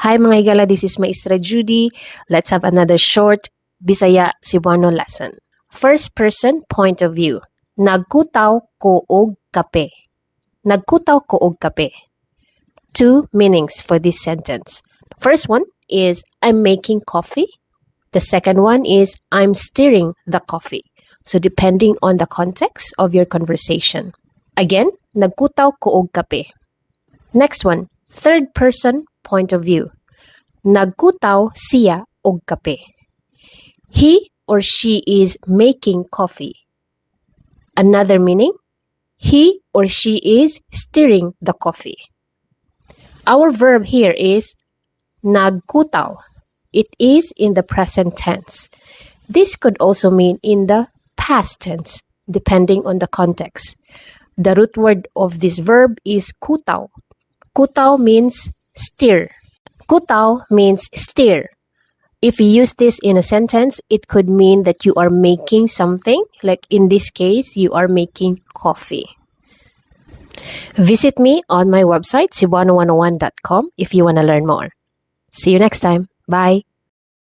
Hi mga higala, this is Maestra Judy. Let's have another short Bisaya Cebuano lesson. First person point of view. Nagkutaw ko og kape. Nagkutaw ko og kape. Two meanings for this sentence. First one is I'm making coffee. The second one is I'm stirring the coffee. So depending on the context of your conversation. Again, nagkutaw ko og kape. Next one, third person point of view. Nagkutaw siya og kape. He or she is making coffee. Another meaning, he or she is stirring the coffee. Our verb here is nagkutaw. It is in the present tense. This could also mean in the past tense, depending on the context. The root word of this verb is kutaw. Kutaw means stir. Kutaw means stir. If you use this in a sentence, it could mean that you are making something. Like in this case, you are making coffee. Visit me on my website, cebuano101.com if you want to learn more. See you next time. Bye.